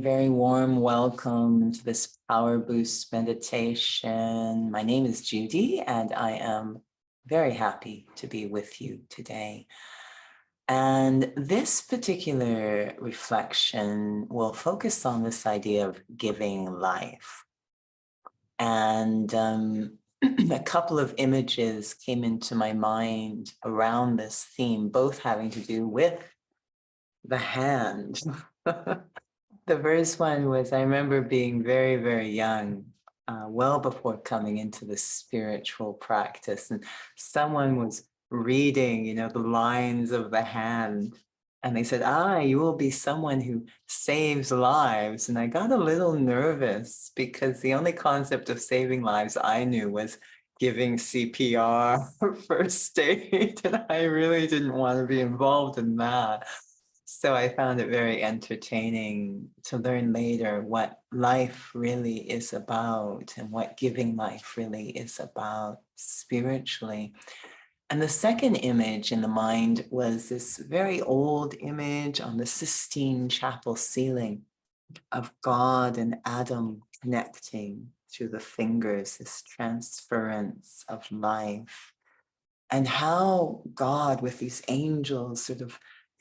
very warm welcome to this Power Boost meditation. My name is Judi, and I am very happy to be with you today. And this particular reflection will focus on this idea of giving life. And a couple of images came into my mind around this theme, both having to do with the hand. The first one was, I remember being very, very young, well before coming into the spiritual practice, and someone was reading, the lines of the hand, and they said, you will be someone who saves lives. And I got a little nervous because the only concept of saving lives I knew was giving CPR, first aid, and I really didn't want to be involved in that. So I found it very entertaining to learn later what life really is about and what giving life really is about spiritually. And the second image in the mind was this very old image on the Sistine Chapel ceiling of God and Adam connecting through the fingers, this transference of life. And how God, with these angels sort of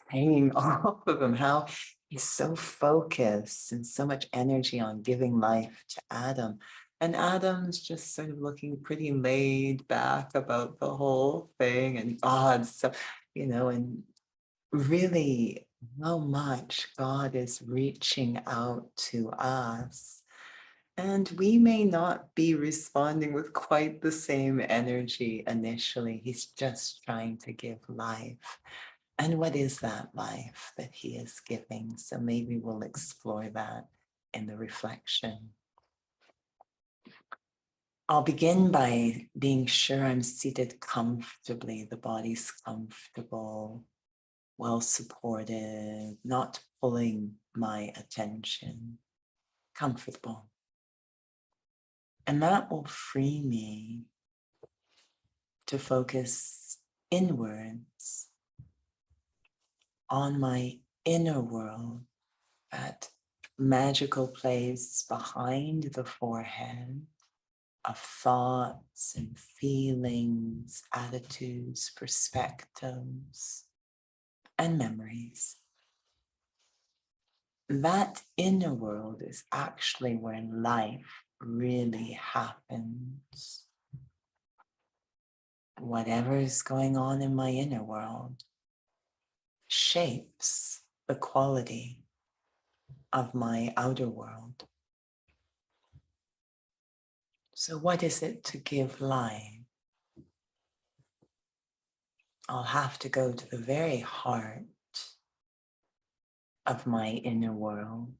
hanging off of him, how he's so focused and so much energy on giving life to Adam. And Adam's just sort of looking pretty laid back about the whole thing. And God, so, and really how much God is reaching out to us. And we may not be responding with quite the same energy initially. He's just trying to give life. And what is that life that he is giving? So maybe we'll explore that in the reflection. I'll begin by being sure I'm seated comfortably. The body's comfortable, well supported, not pulling my attention, comfortable. And that will free me to focus inwards on my inner world, that magical place behind the forehead of thoughts and feelings, attitudes, perspectives, and memories. That inner world is actually where life really happens. Whatever is going on in my inner world shapes the quality of my outer world. So what is it to give life? I'll have to go to the very heart of my inner world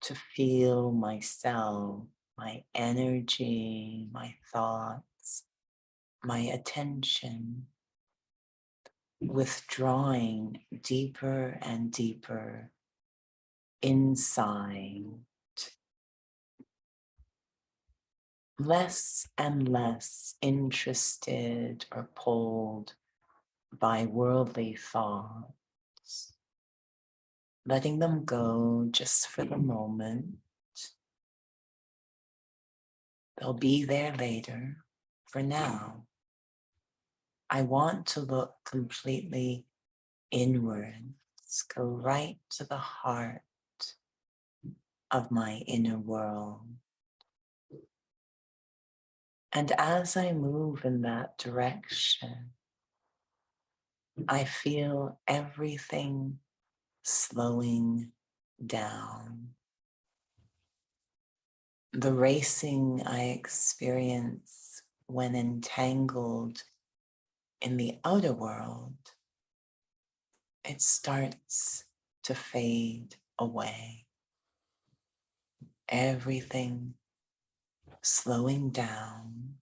to feel myself, my energy, my thoughts, my attention withdrawing deeper and deeper inside, less and less interested or pulled by worldly thoughts, letting them go just for the moment. They'll be there later. For now, I want to look completely inwards, go right to the heart of my inner world. And as I move in that direction, I feel everything slowing down. The racing I experience when entangled in the outer world, it starts to fade away. Everything slowing down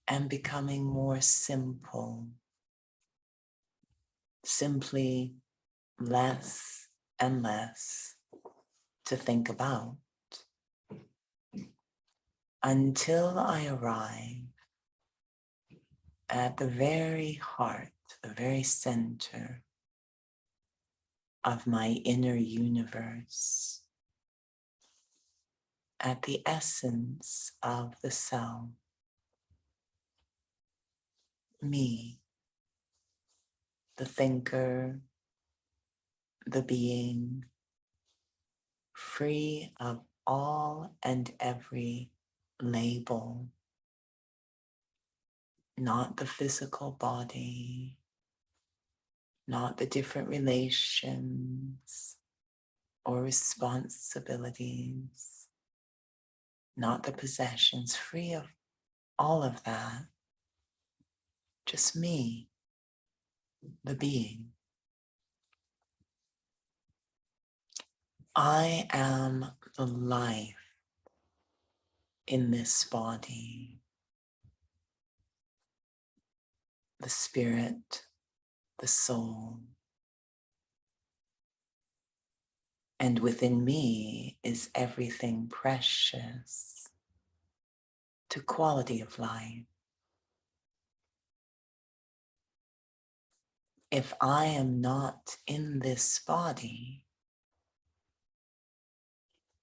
and becoming more simple, simply less and less to think about, until I arrive at the very heart, the very center of my inner universe, at the essence of the self, me, the thinker, the being, free of all and every label, not the physical body, not the different relations or responsibilities, not the possessions, free of all of that, just me, the being. I am the life in this body, the spirit, the soul. And within me is everything precious to quality of life. If I am not in this body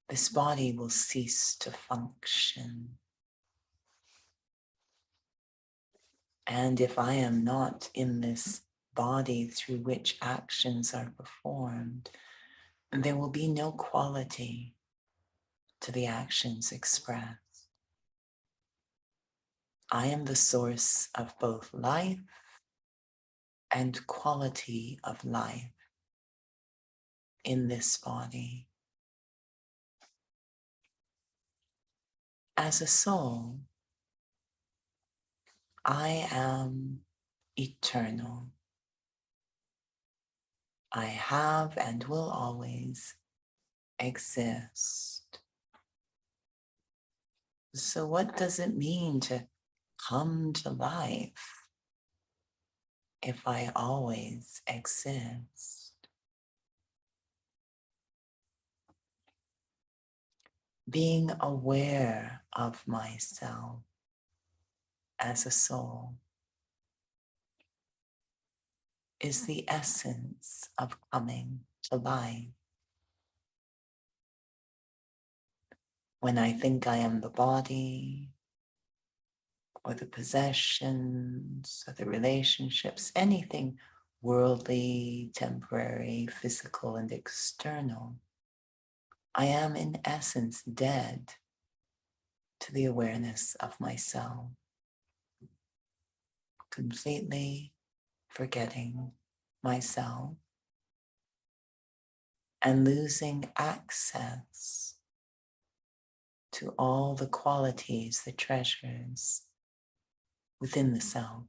will cease to function. And if I am not in this body through which actions are performed, there will be no quality to the actions expressed. I am the source of both life and quality of life in this body. As a soul, I am eternal. I have and will always exist. So what does it mean to come to life if I always exist? Being aware of myself as a soul is the essence of coming to life. When I think I am the body, or the possessions, or the relationships, anything worldly, temporary, physical, and external, I am in essence dead to the awareness of myself, completely forgetting myself and losing access to all the qualities, the treasures within the self.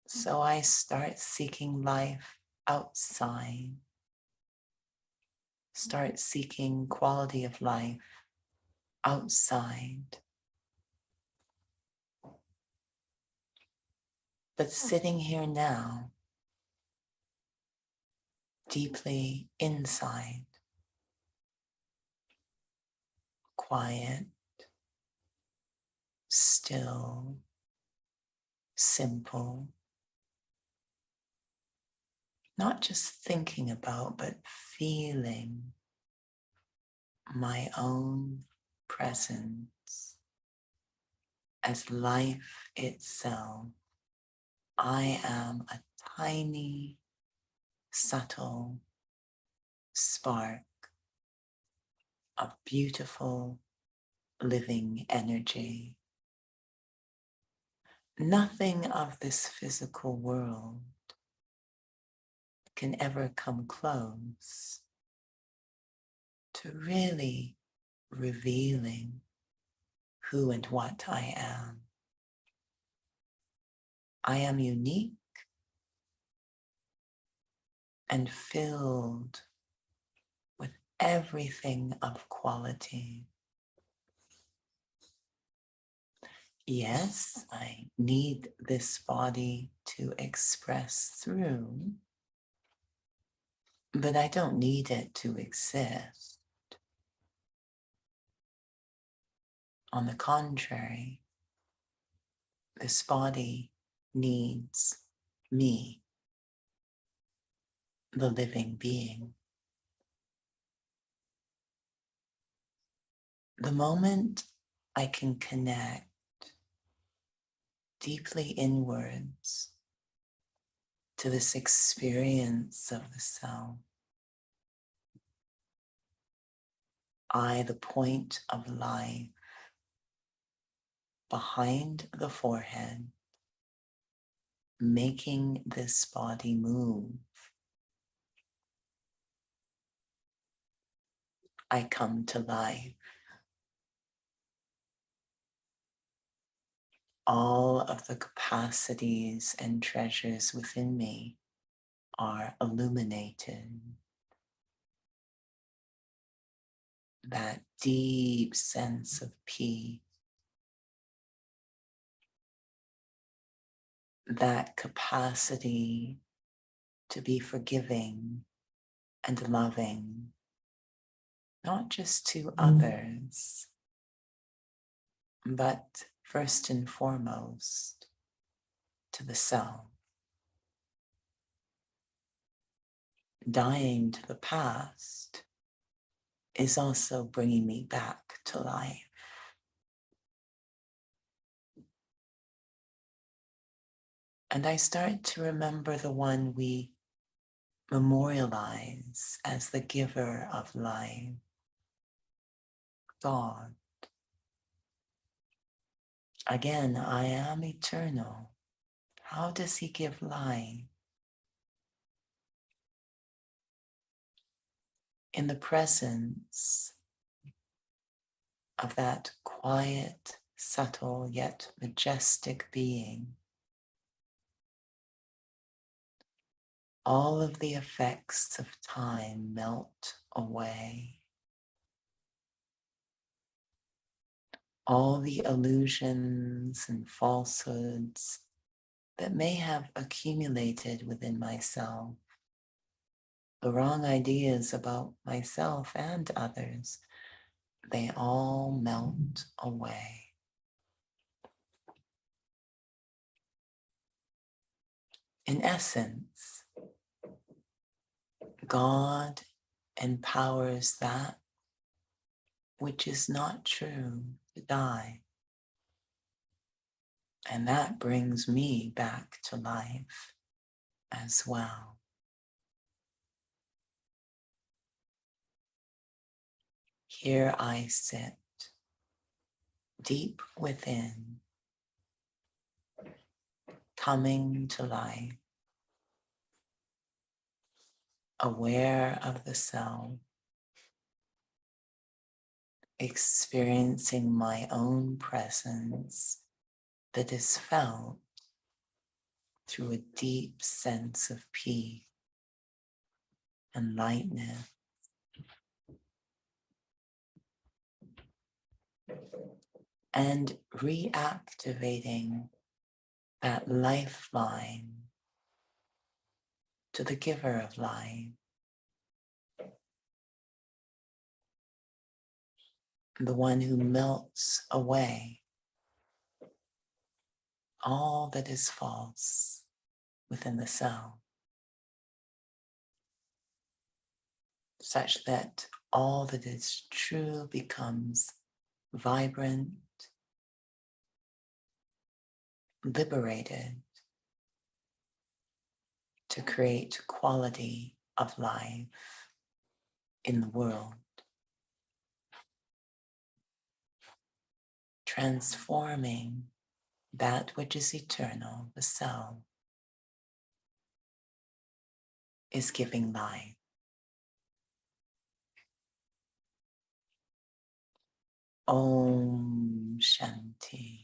So I start seeking life outside, start seeking quality of life outside. But sitting here now, deeply inside, quiet, still, simple, not just thinking about, but feeling my own presence as life itself. I am a tiny, subtle spark of beautiful living energy. Nothing of this physical world can ever come close to really revealing who and what I am. I am unique and filled with everything of quality. Yes, I need this body to express through, but I don't need it to exist. On the contrary, this body needs me. the living being. The moment I can connect deeply inwards to this experience of the self, I, the point of life behind the forehead, making this body move, I come to life. All of the capacities and treasures within me are illuminated. That deep sense of peace, that capacity to be forgiving and loving, not just to others, but first and foremost to the self. Dying to the past is also bringing me back to life. And I start to remember the one we memorialize as the giver of life, God. Again, I am eternal. How does he give life? In the presence of that quiet, subtle, yet majestic being, all of the effects of time melt away. All the illusions and falsehoods that may have accumulated within myself, the wrong ideas about myself and others, they all melt away. In essence, God empowers that which is not true to die. And that brings me back to life as well. Here I sit, deep within, coming to life, aware of the self, experiencing my own presence that is felt through a deep sense of peace and lightness. And reactivating that lifeline to the giver of life, the one who melts away all that is false within the self, such that all that is true becomes vibrant, liberated to create quality of life in the world, transforming that which is eternal, the self, is giving life. Om Shanti.